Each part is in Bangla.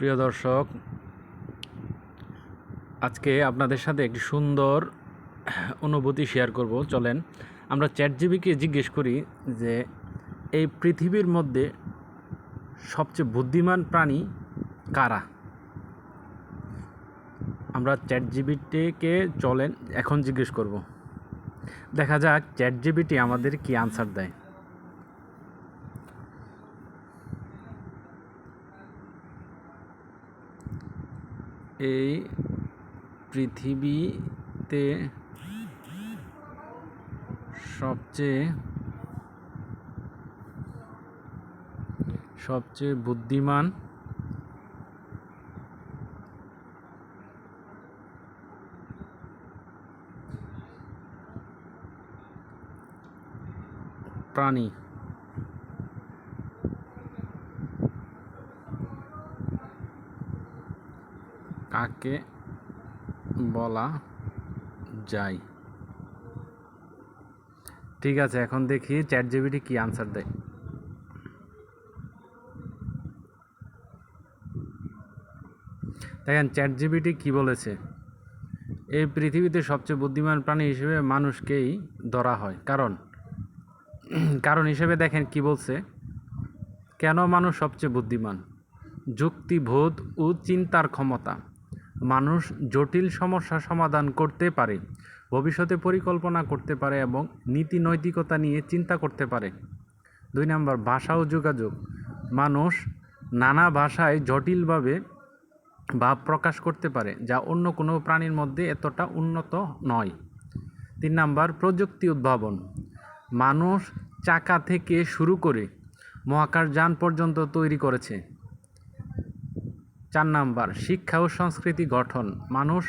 প্রিয় দর্শক, আজকে আপনাদের সাথে একটি সুন্দর অনুভূতি শেয়ার করব। চলেন আমরা চ্যাটজিপিটিকে জিজ্ঞেস করি যে এই পৃথিবীর মধ্যে সবচেয়ে বুদ্ধিমান প্রাণী কারা। আমরা চ্যাটজিপিটিকে চলেন এখন জিজ্ঞেস করব, দেখা যাক চ্যাটজিপিটি আমাদের কি আনসার দেয়। এই পৃথিবীতে সবচেয়ে বুদ্ধিমান প্রাণী কাকে বলা যায়। ঠিক আছে, এখন দেখি চ্যাটজিপিটি কি আনসার দেয়। দেখেন চ্যাটজিপিটি কি বলেছে, এই পৃথিবীতে সবচেয়ে বুদ্ধিমান প্রাণী হিসেবে মানুষকেই ধরা হয়। কারণ হিসেবে দেখেন কি বলছে, কেন মানুষ সবচেয়ে বুদ্ধিমান? যুক্তিবোধ ও চিন্তার ক্ষমতা। মানুষ জটিল সমস্যা সমাধান করতে পারে, ভবিষ্যতে পরিকল্পনা করতে পারে এবং নীতি নৈতিকতা নিয়ে চিন্তা করতে পারে। 2 নম্বর, ভাষা ও যোগাযোগ। মানুষ নানা ভাষায় জটিলভাবে ভাব প্রকাশ করতে পারে, যা অন্য কোনো প্রাণীর মধ্যে এতটা উন্নত নয়। 3 নম্বর, প্রযুক্তি উদ্ভাবন। মানুষ চাকা থেকে শুরু করে মহাকাশযান পর্যন্ত তৈরি করেছে। 4 নম্বর, শিক্ষা ও সংস্কৃতি গঠন। মানুষ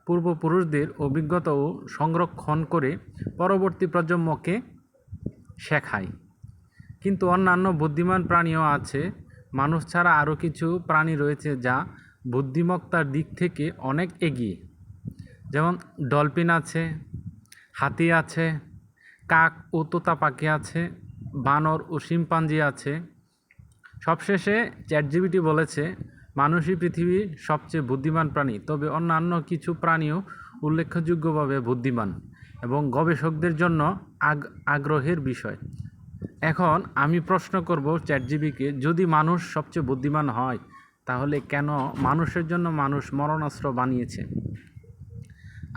পূর্বপুরুষদের অভিজ্ঞতা ও সংরক্ষণ করে পরবর্তী প্রজন্মকে শেখায়। কিন্তু অন্যান্য বুদ্ধিমান প্রাণীও আছে। মানুষ ছাড়া আরও কিছু প্রাণী রয়েছে যা বুদ্ধিমত্তার দিক থেকে অনেক এগিয়ে, যেমন ডলফিন আছে, হাতি আছে, কাক ও তোতা পাখি আছে, বানর ও শিম্পাঞ্জি আছে। সবশেষে চ্যাটজিপিটি বলেছে মানুষই পৃথিবীর সবচেয়ে বুদ্ধিমান প্রাণী, তবে অন্যান্য কিছু প্রাণীও উল্লেখযোগ্যভাবে বুদ্ধিমান এবং গবেষকদের জন্য আগ্রহের বিষয়। এখন আমি প্রশ্ন করব চ্যাটজিপিটিকে, যদি মানুষ সবচেয়ে বুদ্ধিমান হয় তাহলে কেন মানুষের জন্য মানুষ মরণাস্ত্র বানিয়েছে?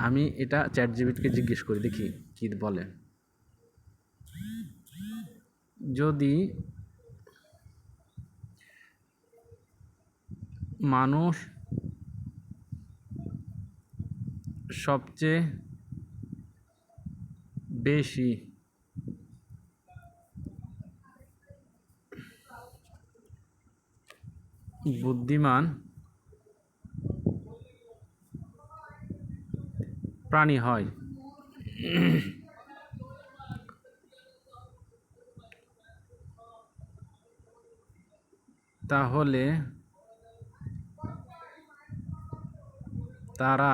আমি এটা চ্যাটজিপিটিকে জিজ্ঞেস করি, দেখি কি বলে। যদি মানুষ সবচেয়ে বেশি বুদ্ধিমান প্রাণী হয়, তাহলে তারা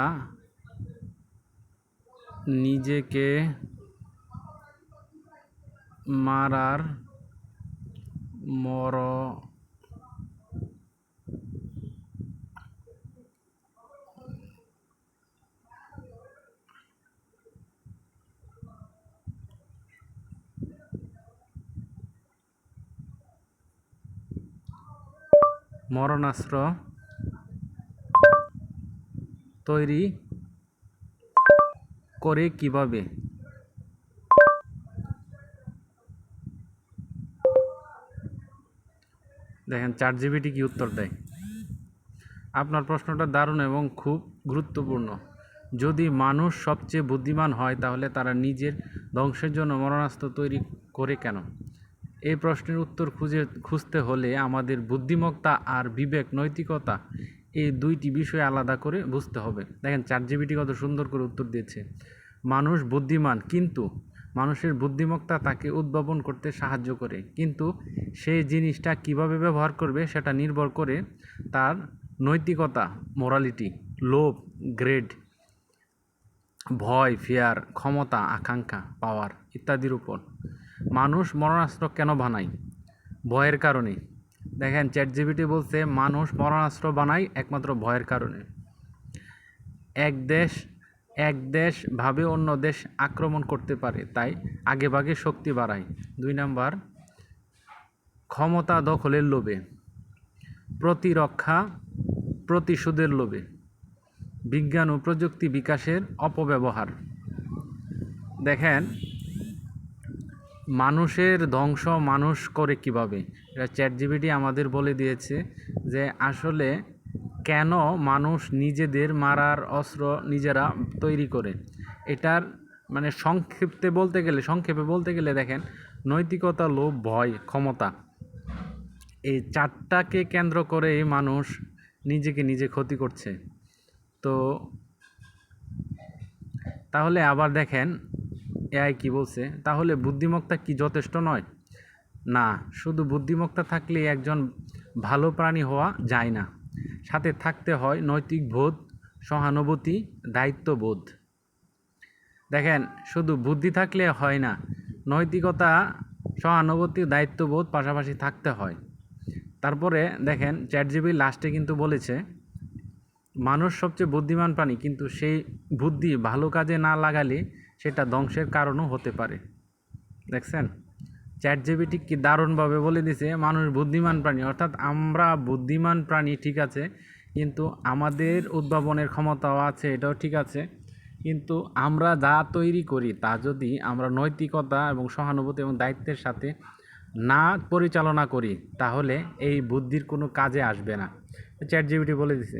নিজেকে মারার মরণাস্ত্র তৈরি করে কিভাবে? দেখেন চ্যাটজিপিটি কি উত্তর দেয়। আপনার প্রশ্নটা দারুণ এবং খুব গুরুত্বপূর্ণ। যদি মানুষ সবচেয়ে বুদ্ধিমান হয় তাহলে তারা নিজের ধ্বংসের জন্য মরণাস্ত্র তৈরি করে কেন? এই প্রশ্নের উত্তর খুঁজতে হলে আমাদের বুদ্ধিমত্তা আর বিবেক নৈতিকতা এই দুইটি বিষয় আলাদা করে বুঝতে হবে। দেখেন চ্যাটজিপিটি কত সুন্দর করে উত্তর দিয়েছে। মানুষ বুদ্ধিমান, কিন্তু মানুষের বুদ্ধিমত্তা তাকে উদ্ভাবন করতে সাহায্য করে, কিন্তু সেই জিনিসটা কিভাবে ব্যবহার করবে সেটা নির্ভর করে তার নৈতিকতা, মোরালিটি, লোভ, গ্রেড, ভয়, ফিয়ার, ক্ষমতা, আকাঙ্ক্ষা, পাওয়ার ইত্যাদির উপর। মানুষ মরণাস্ত্র কেন বানায়? ভয়ের কারণে। দেখেন চ্যাটজিপিটি বলছে মানুষ মারণাস্ত্র বানায় একমাত্র ভয়ের কারণে। এক দেশ ভাবে অন্য দেশ আক্রমণ করতে পারে, তাই আগেভাগে শক্তি বাড়ায়। 2 নাম্বার, ক্ষমতা দখলের লোভে, প্রতিরক্ষা প্রতিশোধের লোভে, বিজ্ঞান ও প্রযুক্তি বিকাশের অপব্যবহার। দেখেন মানুষের ধ্বংস মানুষ করে কিভাবে, এটা চ্যাটজিপিটি আমাদের বলে দিয়েছে যে আসলে কেন মানুষ নিজেদের মারার অস্ত্র নিজেরা তৈরি করে। এটার মানে সংক্ষেপে বলতে গেলে দেখেন নৈতিকতা, লোভ, ভয়, ক্ষমতা, এই চারটাকে কেন্দ্র করে মানুষ নিজেকে নিজে ক্ষতি করছে। তো তাহলে আবার দেখেন এআই কি বলছে, তাহলে বুদ্ধিমত্তা কি যথেষ্ট নয়? না, শুধু বুদ্ধিমত্তা থাকলে একজন ভালো প্রাণী হওয়া যায় না, সাথে থাকতে হয় নৈতিক বোধ, সহানুভূতি, দায়িত্ববোধ। দেখেন শুধু বুদ্ধি থাকলে হয় না, নৈতিকতা, সহানুভূতি, দায়িত্ববোধ পাশাপাশি থাকতে হয়। তারপরে দেখেন চ্যাটজিপিটি লাস্টে কিন্তু বলেছে মানুষ সবচেয়ে বুদ্ধিমান প্রাণী, কিন্তু সেই বুদ্ধি ভালো কাজে না লাগালে সেটা ধ্বংসের কারণও হতে পারে। দেখছেন চ্যাটজিপিটি কি দারুণভাবে বলে দিছে মানুষ বুদ্ধিমান প্রাণী, অর্থাৎ আমরা বুদ্ধিমান প্রাণী ঠিক আছে, কিন্তু আমাদের উদ্ভাবনের ক্ষমতাও আছে, এটাও ঠিক আছে, কিন্তু আমরা যা তৈরি করি তা যদি আমরা নৈতিকতা এবং সহানুভূতি এবং দায়িত্বের সাথে না পরিচালনা করি তাহলে এই বুদ্ধির কোনো কাজে আসবে না। চ্যাটজিপিটি বলে দিছে।